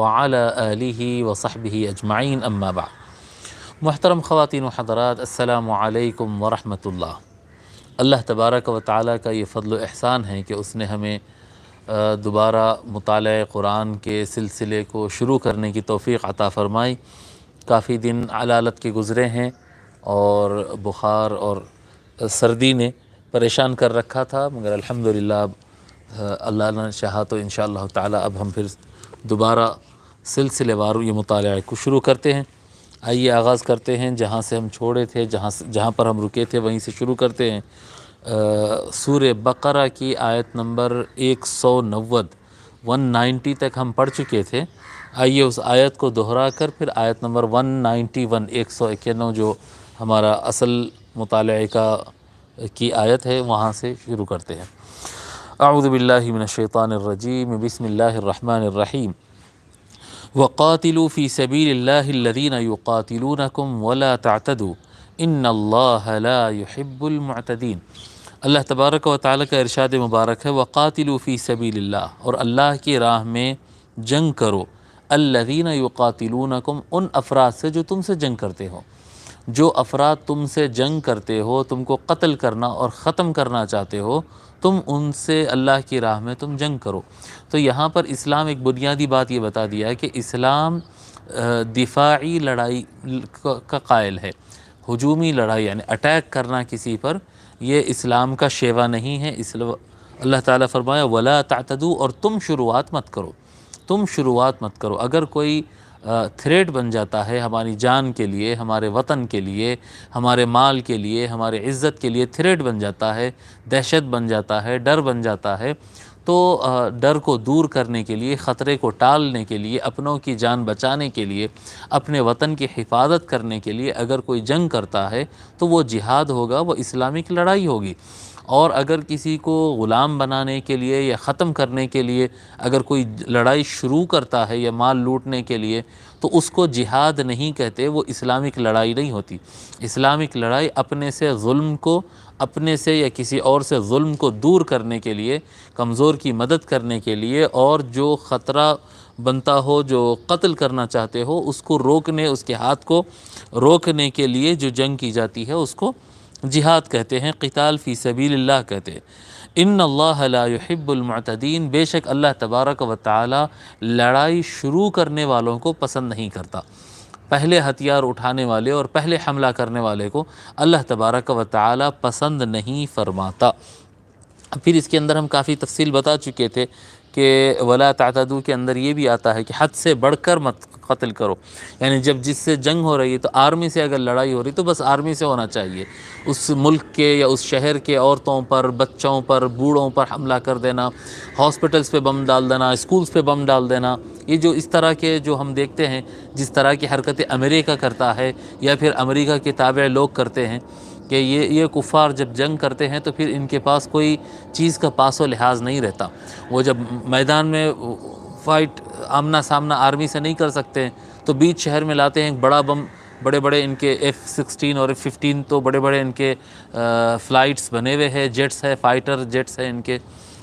وعلى آلہ وصحبہ اجمعین اما بعد۔ محترم خواتین و حضرات، السلام علیکم ورحمۃ اللہ۔ اللہ تبارک و تعالیٰ کا یہ فضل و احسان ہے کہ اس نے ہمیں دوبارہ مطالعہ قرآن کے سلسلے کو شروع کرنے کی توفیق عطا فرمائی۔ کافی دن علالت کے گزرے ہیں اور بخار اور سردی نے پریشان کر رکھا تھا، مگر الحمدللہ اللہ نے چاہا تو انشاءاللہ تعالیٰ اب ہم پھر دوبارہ سلسلے وار یہ مطالعہ کو شروع کرتے ہیں۔ آئیے آغاز کرتے ہیں جہاں سے ہم چھوڑے تھے، جہاں پر ہم رکے تھے وہیں سے شروع کرتے ہیں۔ سورہ بقرہ کی آیت نمبر 190 تک ہم پڑھ چکے تھے۔ آئیے اس آیت کو دہرا کر پھر آیت نمبر 191 جو ہمارا اصل مطالعہ کی آیت ہے وہاں سے شروع کرتے ہیں۔ اعوذ باللہ من الشیطان الرجیم، بسم اللہ الرحمن الرحیم۔ وَقَاتِلُوا فِي سَبِيلِ اللَّهِ الَّذِينَ يُقَاتِلُونَكُمْ وَلَا تَعْتَدُوا إِنَّ اللَّهَ لَا يُحِبُّ الْمُعْتَدِينَ۔ اللہ تبارک و تعالیٰ کا ارشاد مبارک ہے، وَقَاتِلُوا فِي سَبِيلِ اللَّهِ، اور اللہ کی راہ میں جنگ کرو، الَّذِينَ يُقَاتِلُونَكُمْ، ان افراد سے جو تم سے جنگ کرتے ہو۔ جو افراد تم سے جنگ کرتے ہو، تم کو قتل کرنا اور ختم کرنا چاہتے ہو، تم ان سے اللہ کی راہ میں تم جنگ کرو۔ تو یہاں پر اسلام ایک بنیادی بات یہ بتا دیا ہے کہ اسلام دفاعی لڑائی کا قائل ہے۔ ہجومی لڑائی یعنی اٹیک کرنا کسی پر، یہ اسلام کا شیوا نہیں ہے۔ اللہ تعالیٰ فرمایا وَلَا تَعْتَدُوا، اور تم شروعات مت کرو، تم شروعات مت کرو۔ اگر کوئی تھریٹ بن جاتا ہے ہماری جان کے لیے، ہمارے وطن کے لیے، ہمارے مال کے لیے، ہمارے عزت کے لیے تھریٹ بن جاتا ہے، دہشت بن جاتا ہے، ڈر بن جاتا ہے، تو ڈر کو دور کرنے کے لیے، خطرے کو ٹالنے کے لیے، اپنوں کی جان بچانے کے لیے، اپنے وطن کی حفاظت کرنے کے لیے اگر کوئی جنگ کرتا ہے تو وہ جہاد ہوگا، وہ اسلامک لڑائی ہوگی۔ اور اگر کسی کو غلام بنانے کے لیے یا ختم کرنے کے لیے اگر کوئی لڑائی شروع کرتا ہے یا مال لوٹنے کے لیے، تو اس کو جہاد نہیں کہتے، وہ اسلامک لڑائی نہیں ہوتی۔ اسلامک لڑائی اپنے سے ظلم کو، اپنے سے یا کسی اور سے ظلم کو دور کرنے کے لیے، کمزور کی مدد کرنے کے لیے، اور جو خطرہ بنتا ہو، جو قتل کرنا چاہتے ہو، اس کو روکنے، اس کے ہاتھ کو روکنے کے لیے جو جنگ کی جاتی ہے اس کو جہاد کہتے ہیں، قتال فی سبیل اللہ کہتے ہیں۔ ان اللہ لا يحب المعتدین، بے شک اللہ تبارک و تعالی لڑائی شروع کرنے والوں کو پسند نہیں کرتا۔ پہلے ہتھیار اٹھانے والے اور پہلے حملہ کرنے والے کو اللہ تبارک و تعالی پسند نہیں فرماتا۔ پھر اس کے اندر ہم کافی تفصیل بتا چکے تھے کہ ولا تعتدوا کے اندر یہ بھی آتا ہے کہ حد سے بڑھ کر مت قتل کرو، یعنی جب جس سے جنگ ہو رہی ہے تو آرمی سے اگر لڑائی ہو رہی تو بس آرمی سے ہونا چاہیے۔ اس ملک کے یا اس شہر کے عورتوں پر، بچوں پر، بوڑھوں پر حملہ کر دینا، ہاسپٹلز پہ بم ڈال دینا، اسکولز پہ بم ڈال دینا، یہ جو اس طرح کے جو ہم دیکھتے ہیں، جس طرح کی حرکتیں امریکہ کرتا ہے یا پھر امریکہ کے تابع لوگ کرتے ہیں، کہ یہ کفار جب جنگ کرتے ہیں تو پھر ان کے پاس کوئی چیز کا پاس و لحاظ نہیں رہتا۔ وہ جب میدان میں فائٹ آمنا سامنا آرمی سے نہیں کر سکتے ہیں تو بیچ شہر میں لاتے ہیں ایک بڑا بم، بڑے بڑے ان کے F-16 اور F-15 تو بڑے بڑے ان کے فلائٹس بنے ہوئے ہیں، جیٹس ہے، فائٹر جیٹس ہیں ان کے،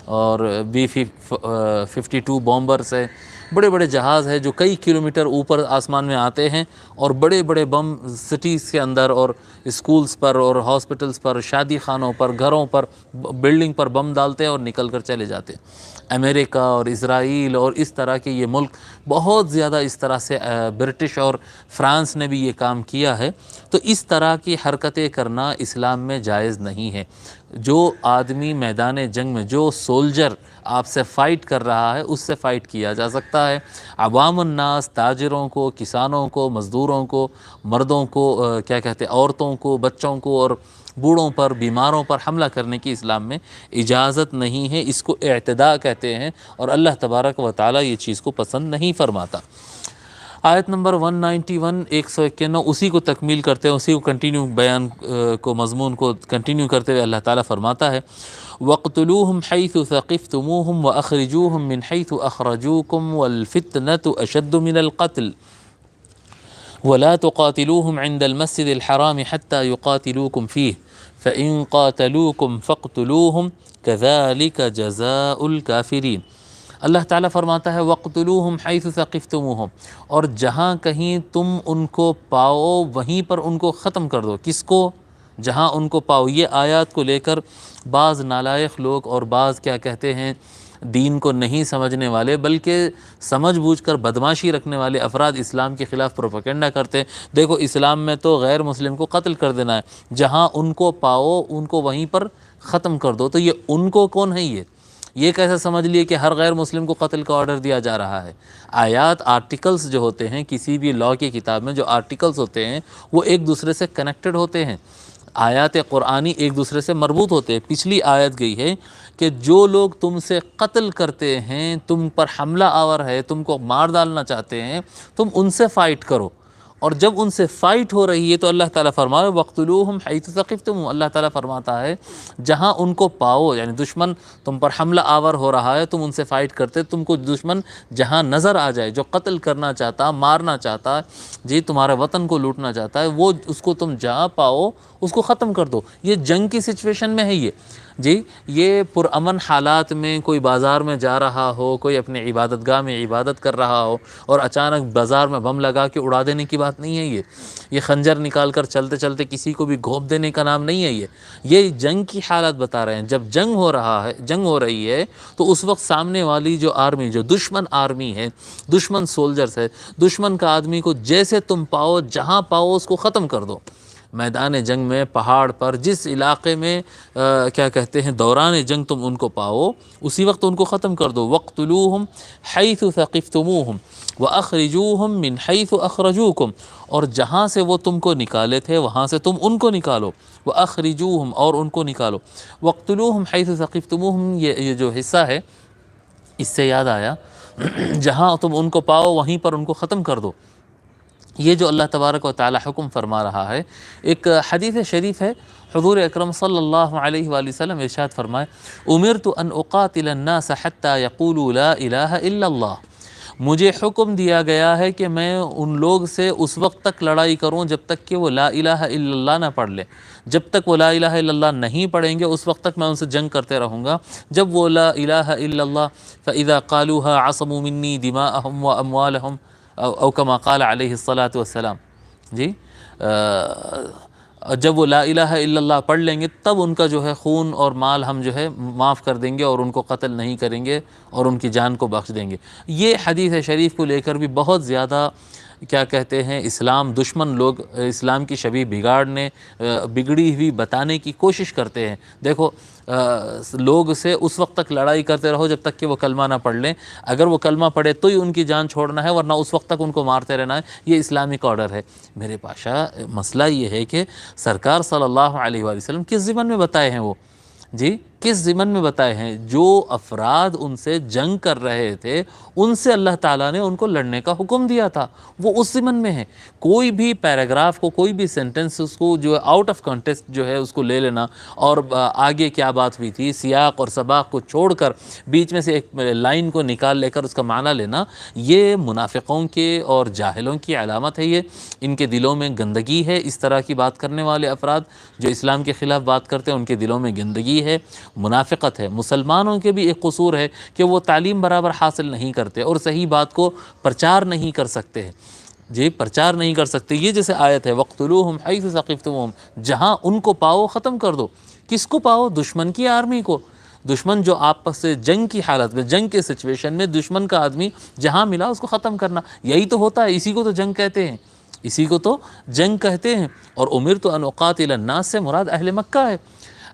اور B-52 بومبرز ہے، بڑے بڑے جہاز ہیں جو کئی کلومیٹر اوپر آسمان میں آتے ہیں، اور بڑے بڑے بم سٹیز کے اندر اور اسکولز پر اور ہاسپٹلز پر، شادی خانوں پر، گھروں پر، بلڈنگ پر بم ڈالتے ہیں اور نکل کر چلے جاتے ہیں۔ امریکہ اور اسرائیل اور اس طرح کے یہ ملک بہت زیادہ اس طرح سے، برٹش اور فرانس نے بھی یہ کام کیا ہے۔ تو اس طرح کی حرکتیں کرنا اسلام میں جائز نہیں ہے۔ جو آدمی میدان جنگ میں، جو سولجر آپ سے فائٹ کر رہا ہے، اس سے فائٹ کیا جا سکتا ہے۔ عوام الناس، تاجروں کو، کسانوں کو، مزدوروں کو، مردوں کو، عورتوں کو، بچوں کو اور بوڑھوں پر، بیماروں پر حملہ کرنے کی اسلام میں اجازت نہیں ہے۔ اس کو اعتداء کہتے ہیں، اور اللہ تبارک و تعالیٰ یہ چیز کو پسند نہیں فرماتا۔ آیت نمبر 191 اسی کو تکمیل کرتے ہیں، اسی کو کنٹینیو بیان کو، مضمون کو کنٹینیو کرتے ہوئے اللہ تعالیٰ فرماتا ہے وَاقْتُلُوهُمْ حَيْثُ ثَقِفْتُمُوهُمْ وَأَخْرِجُوهُمْ مِنْ حَيْثُ أَخْرَجُوكُمْ وَالْفِتْنَةُ أَشَدُّ مِنَ الْقَتْلِ وَلَا تُقَاتِلُوهُمْ عِنْدَ الْمَسْجِدِ الْحَرَامِ حَتَّى يُقَاتِلُوكُمْ فِيهِ فَإِنْ قَاتَلُوكُمْ فَاقْتُلُوهُمْ كَذَلِكَ جَزَاءُ الْكَافِرِينَ۔ اللہ تعالیٰ فرماتا ہے وَقْتُلُوهُمْ حَيْثُ ثَقِفْتُمُوهُمْ، اور جہاں کہیں تم ان کو پاؤ وہیں پر ان کو ختم کر دو۔ کس کو؟ جہاں ان کو پاؤ۔ یہ آیات کو لے کر بعض نالائق لوگ اور بعض کیا کہتے ہیں دین کو نہیں سمجھنے والے بلکہ سمجھ بوجھ کر بدماشی رکھنے والے افراد اسلام کے خلاف پروپیگنڈا کرتے ہیں۔ دیکھو اسلام میں تو غیر مسلم کو قتل کر دینا ہے، جہاں ان کو پاؤ ان کو وہیں پر ختم کر دو۔ تو یہ ان کو کون ہے؟ یہ کیسے سمجھ لیے کہ ہر غیر مسلم کو قتل کا آرڈر دیا جا رہا ہے؟ آیات آرٹیکلز جو ہوتے ہیں کسی بھی لاء کی کتاب میں، جو آرٹیکلز ہوتے ہیں وہ ایک دوسرے سے کنیکٹڈ ہوتے ہیں، آیات قرآنی ایک دوسرے سے مربوط ہوتے ہیں۔ پچھلی آیت گئی ہے کہ جو لوگ تم سے قتل کرتے ہیں، تم پر حملہ آور ہے، تم کو مار ڈالنا چاہتے ہیں، تم ان سے فائٹ کرو۔ اور جب ان سے فائٹ ہو رہی ہے تو اللہ تعالیٰ فرما رہا ہے وَقْتُلُوهُمْ حَيْثُ ثَقِفْتُمُوهُمْ، اللہ تعالیٰ فرماتا ہے جہاں ان کو پاؤ، یعنی دشمن تم پر حملہ آور ہو رہا ہے، تم ان سے فائٹ کرتے، تم کو دشمن جہاں نظر آ جائے، جو قتل کرنا چاہتا، مارنا چاہتا، جی تمہارے وطن کو لوٹنا چاہتا ہے، وہ اس کو تم جہاں پاؤ اس کو ختم کر دو۔ یہ جنگ کی سچویشن میں ہے جی یہ پرامن حالات میں کوئی بازار میں جا رہا ہو، کوئی اپنے عبادت گاہ میں عبادت کر رہا ہو اور اچانک بازار میں بم لگا کے اڑا دینے کی بات نہیں ہے۔ یہ خنجر نکال کر چلتے چلتے کسی کو بھی گھونپ دینے کا نام نہیں ہے۔ یہ جنگ کی حالات بتا رہے ہیں۔ جب جنگ ہو رہا ہے، جنگ ہو رہی ہے، تو اس وقت سامنے والی جو آرمی، جو دشمن آرمی ہے، دشمن سولجرز ہے، دشمن کا آدمی کو جیسے تم پاؤ، جہاں پاؤ اس کو ختم کر دو۔ میدان جنگ میں، پہاڑ پر، جس علاقے میں کیا کہتے ہیں دوران جنگ تم ان کو پاؤ، اسی وقت ان کو ختم کر دو۔ وَقْتُلُوهُمْ حَيْثُ ثَقِفْتُمُوهُمْ وَأَخْرِجُوهُمْ مِنْ حَيْثُ أَخْرَجُوكُمْ، اور جہاں سے وہ تم کو نکالے تھے وہاں سے تم ان کو نکالو۔ وَأَخْرِجُوهُمْ، اور ان کو نکالو۔ وَقْتُلُوهُمْ حَيْثُ ثَقِفْتُمُوهُمْ، یہ جو حصہ ہے اس سے یاد آیا جہاں تم ان کو پاؤ وہیں پر ان کو ختم کر دو۔ یہ جو اللہ تبارک و تعالی حکم فرما رہا ہے، ایک حدیث شریف ہے، حضور اکرم صلی اللہ علیہ وآلہ وسلم ارشاد فرمائے امرت ان اقاتل الناس حتی یقولوا لا الہ الا اللہ، مجھے حکم دیا گیا ہے کہ میں ان لوگ سے اس وقت تک لڑائی کروں جب تک کہ وہ لا الہ الا اللہ نہ پڑھ لیں۔ جب تک وہ لا الہ الا اللہ نہیں پڑھیں گے اس وقت تک میں ان سے جنگ کرتے رہوں گا۔ جب وہ لا الہ الا اللہ فاذا قالوها عصموا منی دماءهم واموالهم او کما قال علیہ الصلاۃ والسلام، جی جب وہ لا الہ الا اللہ پڑھ لیں گے تب ان کا جو ہے خون اور مال ہم جو ہے معاف کر دیں گے اور ان کو قتل نہیں کریں گے اور ان کی جان کو بخش دیں گے۔ یہ حدیث شریف کو لے کر بھی بہت زیادہ کیا کہتے ہیں اسلام دشمن لوگ اسلام کی شبیہ بگاڑنے، بگڑی ہوئی بتانے کی کوشش کرتے ہیں۔ دیکھو لوگ سے اس وقت تک لڑائی کرتے رہو جب تک کہ وہ کلمہ نہ پڑھ لیں، اگر وہ کلمہ پڑھے تو ہی ان کی جان چھوڑنا ہے، ورنہ اس وقت تک ان کو مارتے رہنا ہے۔ یہ اسلامک آرڈر ہے۔ میرے پاشا مسئلہ یہ ہے کہ سرکار صلی اللہ علیہ وآلہ وسلم کس ضمن میں بتائے ہیں وہ، جی کس ضمن میں بتائے ہیں؟ جو افراد ان سے جنگ کر رہے تھے ان سے اللہ تعالیٰ نے ان کو لڑنے کا حکم دیا تھا، وہ اس ضمن میں ہے۔ کوئی بھی پیراگراف کو، کوئی بھی سینٹنس اس کو جو آؤٹ آف کانٹیکسٹ جو ہے اس کو لے لینا اور آگے کیا بات ہوئی تھی سیاق اور سباق کو چھوڑ کر بیچ میں سے ایک لائن کو نکال لے کر اس کا معنی لینا، یہ منافقوں کے اور جاہلوں کی علامت ہے۔ یہ ان کے دلوں میں گندگی ہے۔ اس طرح کی بات کرنے والے افراد جو اسلام کے خلاف بات کرتے ہیں ان کے دلوں میں گندگی ہے، منافقت ہے۔ مسلمانوں کے بھی ایک قصور ہے کہ وہ تعلیم برابر حاصل نہیں کرتے اور صحیح بات کو پرچار نہیں کر سکتے ہیں، جی پرچار نہیں کر سکتے۔ یہ جیسے آیت ہے وَقْتُلُوهُمْ حَيْثُ ثَقِفْتُمُوهُمْ، جہاں ان کو پاؤ ختم کر دو۔ کس کو پاؤ؟ دشمن کی آرمی کو۔ دشمن جو آپس سے جنگ کی حالت میں، جنگ کے سچویشن میں دشمن کا آدمی جہاں ملا اس کو ختم کرنا، یہی تو ہوتا ہے، اسی کو تو جنگ کہتے ہیں، اسی کو تو جنگ کہتے ہیں۔ اور امرت ان اقاتل الناس سے مراد اہل مکہ ہے،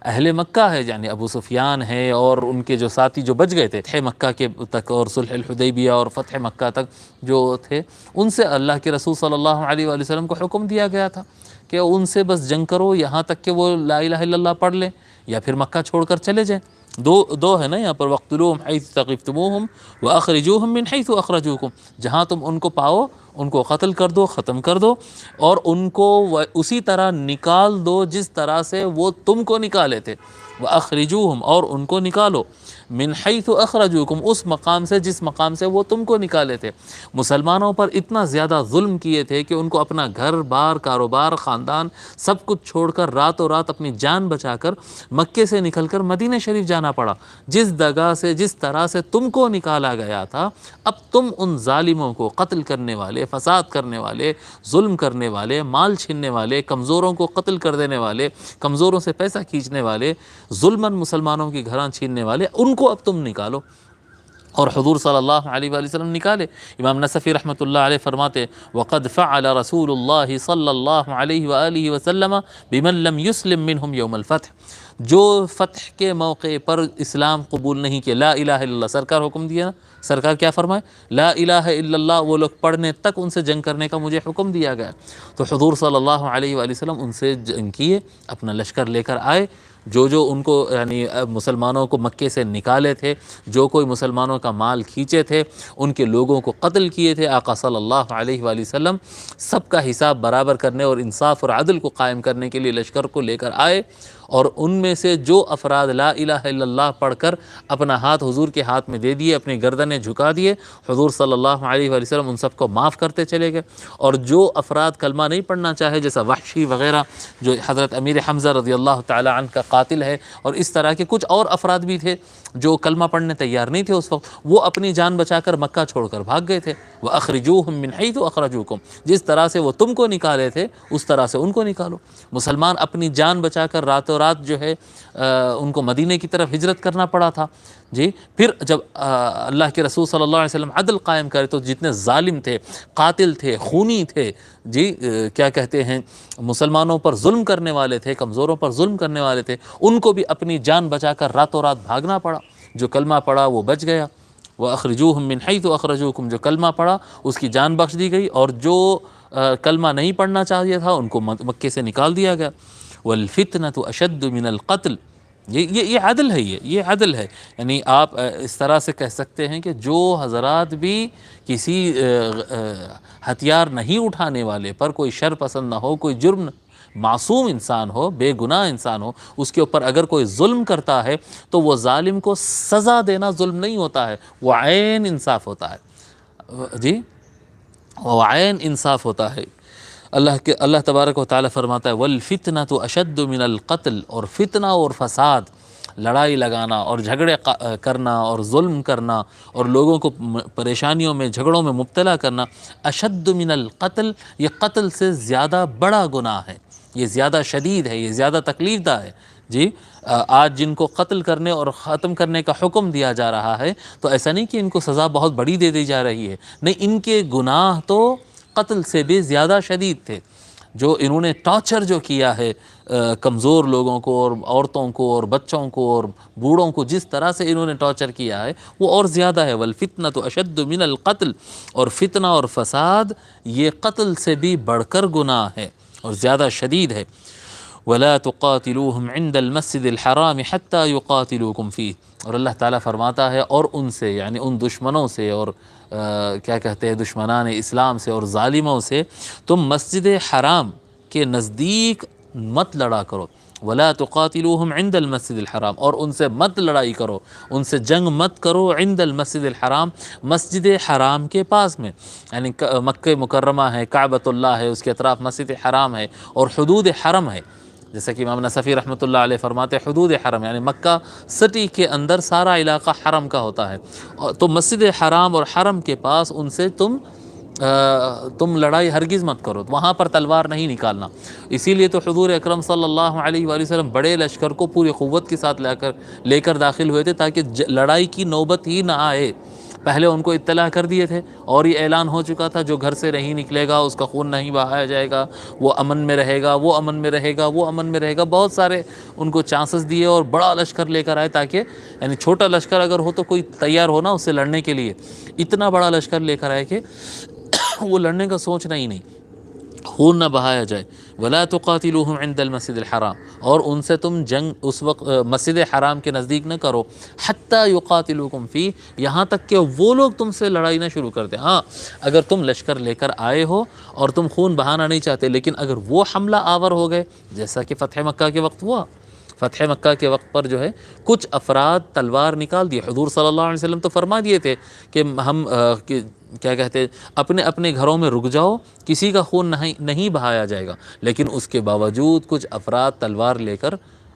اہل مکہ ہے، یعنی ابو سفیان ہے اور ان کے جو ساتھی جو بچ گئے تھے فتح مکہ کے تک اور صلح الحدیبیہ اور فتح مکہ تک جو تھے، ان سے اللہ کے رسول صلی اللہ علیہ وآلہ وسلم کو حکم دیا گیا تھا کہ ان سے بس جنگ کرو یہاں تک کہ وہ لا الہ الا اللہ پڑھ لیں یا پھر مکہ چھوڑ کر چلے جائیں۔ دو ہے نا یہاں پر وَقْتُلُوهُمْ حَيْثُ ثَقِفْتُمُوهُمْ وَأَخْرِجُوهُمْ مِنْ حَيْثُ أَخْرَجُوكُمْ، جہاں تم ان کو پاؤ ان کو قتل کر دو، ختم کر دو، اور ان کو اسی طرح نکال دو جس طرح سے وہ تم کو نکالے تھے۔ وَأَخْرِجُوهُمْ اور ان کو نکالو من حیث اخرجوکم اس مقام سے جس مقام سے وہ تم کو نکالے تھے۔ مسلمانوں پر اتنا زیادہ ظلم کیے تھے کہ ان کو اپنا گھر بار کاروبار خاندان سب کچھ چھوڑ کر راتوں رات اپنی جان بچا کر مکے سے نکل کر مدینہ شریف جانا پڑا۔ جس جگہ سے جس طرح سے تم کو نکالا گیا تھا، اب تم ان ظالموں کو، قتل کرنے والے، فساد کرنے والے، ظلم کرنے والے، مال چھیننے والے، کمزوروں کو قتل کر دینے والے، کمزوروں سے پیسہ کھینچنے والے، ظلماً مسلمانوں کی گھراں چھیننے والے، ان کو اب تم نکالو۔ اور حضور صلی اللہ علیہ وآلہ وسلم نکالے۔ امام نصفی رحمۃ اللہ علیہ فرماتے وَقَدْ فَعَلَ رسول اللہ صلی اللہ علیہ وآلہ وسلم بمن لم يسلم منہم یوم الفتح، جو فتح کے موقع پر اسلام قبول نہیں کیا، لا الہ الا اللہ، سرکار حکم دیا نا، سرکار کیا فرمائے؟ لا الہ الا اللہ، وہ لوگ پڑھنے تک ان سے جنگ کرنے کا مجھے حکم دیا گیا۔ تو حضور صلی اللہ علیہ وآلہ وسلم ان سے جنگ کیے، اپنا لشکر لے کر آئے، جو ان کو یعنی مسلمانوں کو مکے سے نکالے تھے، جو کوئی مسلمانوں کا مال کھینچے تھے، ان کے لوگوں کو قتل کیے تھے، آقا صلی اللہ علیہ وآلہ وسلم سب کا حساب برابر کرنے اور انصاف اور عدل کو قائم کرنے کے لیے لشکر کو لے کر آئے۔ اور ان میں سے جو افراد لا الہ الا اللہ پڑھ کر اپنا ہاتھ حضور کے ہاتھ میں دے دیے، اپنی گردنیں جھکا دیے، حضور صلی اللہ علیہ وآلہ وسلم ان سب کو معاف کرتے چلے گئے۔ اور جو افراد کلمہ نہیں پڑھنا چاہے، جیسا وحشی وغیرہ جو حضرت امیر حمزہ رضی اللہ تعالی عنہ کا قاتل ہے، اور اس طرح کے کچھ اور افراد بھی تھے جو کلمہ پڑھنے تیار نہیں تھے اس وقت، وہ اپنی جان بچا کر مکہ چھوڑ کر بھاگ گئے تھے۔ وَأَخْرِجُوهُم مِّنْ حَيْثُ أَخْرَجُوكُمْ، جس طرح سے وہ تم کو نکالے تھے اس طرح سے ان کو نکالو۔ مسلمان اپنی جان بچا کر راتوں رات جو ہے ان کو مدینے کی طرف ہجرت کرنا پڑا تھا۔ جی پھر جب اللہ کے رسول صلی اللہ علیہ وسلم عدل قائم کرے تو جتنے ظالم تھے، قاتل تھے، خونی تھے، جی کیا کہتے ہیں، مسلمانوں پر ظلم کرنے والے تھے، کمزوروں پر ظلم کرنے والے تھے، ان کو بھی اپنی جان بچا کر راتوں رات بھاگنا پڑا۔ جو کلمہ پڑا وہ بچ گیا، وَأَخْرِجُوهُم مِّنْ حَيْثُ أَخْرَجُوكُمْ، جو کلمہ پڑا اس کی جان بخش دی گئی، اور جو کلمہ نہیں پڑھنا چاہیے تھا ان کو مکے سے نکال دیا گیا۔ وَالْفِتْنَةُ أَشَدُّ مِنَ الْقَتْلِ، یہ عدل ہے، یہ عدل ہے۔ یعنی آپ اس طرح سے کہہ سکتے ہیں کہ جو حضرات بھی کسی ہتھیار نہیں اٹھانے والے پر کوئی شر پسند نہ ہو، کوئی جرم معصوم انسان ہو، بے گناہ انسان ہو، اس کے اوپر اگر کوئی ظلم کرتا ہے تو وہ ظالم کو سزا دینا ظلم نہیں ہوتا ہے، وہ عین انصاف ہوتا ہے۔ جی وہ عین انصاف ہوتا ہے۔ اللہ تبارک و تعالی فرماتا ہے وَالْفِتْنَةُ أَشَدُّ مِنَ الْقَتْلِ، اور فتنہ اور فساد، لڑائی لگانا اور جھگڑے کرنا اور ظلم کرنا اور لوگوں کو پریشانیوں میں جھگڑوں میں مبتلا کرنا، اشد من القتل، یہ قتل سے زیادہ بڑا گناہ ہے، یہ زیادہ شدید ہے، یہ زیادہ تکلیف دہ ہے۔ جی آج جن کو قتل کرنے اور ختم کرنے کا حکم دیا جا رہا ہے تو ایسا نہیں کہ ان کو سزا بہت بڑی دے دی جا رہی ہے، نہیں، ان کے گناہ تو قتل سے بھی زیادہ شدید تھے۔ جو انہوں نے ٹارچر جو کیا ہے کمزور لوگوں کو اور عورتوں کو اور بچوں کو اور بوڑھوں کو، جس طرح سے انہوں نے ٹارچر کیا ہے وہ اور زیادہ ہے۔ وَالْفِتْنَةُ أَشَدُّ مِنَ الْقَتْلِ، اور فتنہ اور فساد یہ قتل سے بھی بڑھ کر گناہ ہے اور زیادہ شدید ہے۔ وَلَا تُقَاتِلُوهُمْ عِنْدَ الْمَسْجِدِ الْحَرَامِ حَتَّى يُقَاتِلُوكُمْ فِيهِ، اور اللہ تعالیٰ فرماتا ہے اور ان سے، یعنی ان دشمنوں سے اور کیا کہتے ہیں دشمنان اسلام سے اور ظالموں سے تم مسجد حرام کے نزدیک مت لڑا کرو۔ وَلَا تُقَاتِلُوهُمْ عِنْدَ الْمَسْجِدِ الْحَرَامِ، اور ان سے مت لڑائی کرو، ان سے جنگ مت کرو، عند المسجد الحرام، مسجد حرام کے پاس میں، یعنی مکہ مکرمہ ہے، کعبۃ اللہ ہے، اس کے اطراف مسجد حرام ہے اور حدود حرم ہے، جیسا کہ امام نصفی رحمۃ اللہ علیہ فرماتے ہیں حدود حرم، یعنی مکہ سٹی کے اندر سارا علاقہ حرم کا ہوتا ہے، تو مسجد حرام اور حرم کے پاس ان سے تم لڑائی ہرگز مت کرو، وہاں پر تلوار نہیں نکالنا۔ اسی لیے تو حضور اکرم صلی اللہ علیہ وآلہ وسلم بڑے لشکر کو پوری قوت کے ساتھ لے کر داخل ہوئے تھے تاکہ لڑائی کی نوبت ہی نہ آئے۔ پہلے ان کو اطلاع کر دیے تھے اور یہ اعلان ہو چکا تھا جو گھر سے نہیں نکلے گا اس کا خون نہیں بہایا جائے گا، وہ امن میں رہے گا، وہ امن میں رہے گا، وہ امن میں رہے گا، بہت سارے ان کو چانسز دیے اور بڑا لشکر لے کر آئے تاکہ، یعنی چھوٹا لشکر اگر ہو تو کوئی تیار ہو نا اس سے لڑنے کے لیے، اتنا بڑا لشکر لے کر آئے کہ وہ لڑنے کا سوچنا ہی نہیں، خون نہ بہایا جائے۔ وَلَا تُقَاتِلُوهُمْ عِنْدَ الْمَسْجِدِ الْحَرَامِ، اور ان سے تم جنگ اس وقت مسجد حرام کے نزدیک نہ کرو، حَتَّى يُقَاتِلُوكُمْ فِيهِ، یہاں تک کہ وہ لوگ تم سے لڑائی نہ شروع کر دیں۔ ہاں اگر تم لشکر لے کر آئے ہو اور تم خون بہانا نہیں چاہتے، لیکن اگر وہ حملہ آور ہو گئے، جیسا کہ فتح مکہ کے وقت ہوا، فتح مکہ کے وقت پر جو ہے کچھ افراد تلوار نکال دیے. حضور صلی اللہ علیہ وسلم تو فرما دیے تھے کہ ہم کیا کہتے ہیں اپنے اپنے گھروں میں رک جاؤ، کسی کا خون نہیں بہایا جائے گا. لیکن اس کے باوجود کچھ افراد تلوار لے کر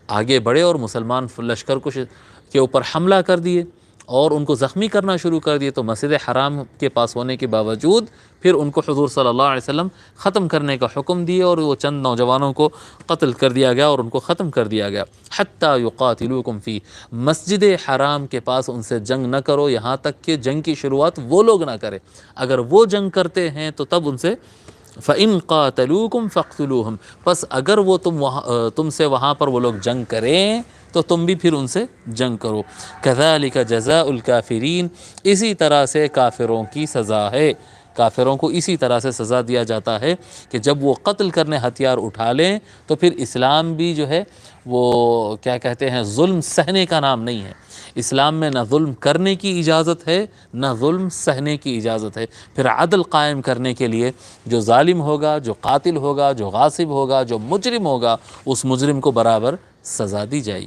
آگے بڑھے اور مسلمان لشکر کے اوپر حملہ کر دیے اور ان کو زخمی کرنا شروع کر دیے. تو مسجد حرام کے پاس ہونے کے باوجود پھر ان کو حضور صلی اللہ علیہ وسلم ختم کرنے کا حکم دیے اور وہ چند نوجوانوں کو قتل کر دیا گیا اور ان کو ختم کر دیا گیا. حتیٰ یقاتلوکم فی، مسجد حرام کے پاس ان سے جنگ نہ کرو یہاں تک کہ جنگ کی شروعات وہ لوگ نہ کریں. اگر وہ جنگ کرتے ہیں تو تب ان سے فَإِن قَاتَلُوكُمْ فَاقْتُلُوهُمْ، پس اگر وہ تم سے وہاں پر وہ لوگ جنگ کریں تو تم بھی پھر ان سے جنگ کرو. كَذَلِكَ جَزَاءُ الْكَافِرِينَ، اسی طرح سے کافروں کی سزا ہے. کافروں کو اسی طرح سے سزا دیا جاتا ہے کہ جب وہ قتل کرنے ہتھیار اٹھا لیں تو پھر اسلام بھی جو ہے وہ کیا کہتے ہیں ظلم سہنے کا نام نہیں ہے. اسلام میں نہ ظلم کرنے کی اجازت ہے نہ ظلم سہنے کی اجازت ہے. پھر عدل قائم کرنے کے لیے جو ظالم ہوگا، جو قاتل ہوگا، جو غاصب ہوگا، جو مجرم ہوگا، اس مجرم کو برابر سزا دی جائے گی.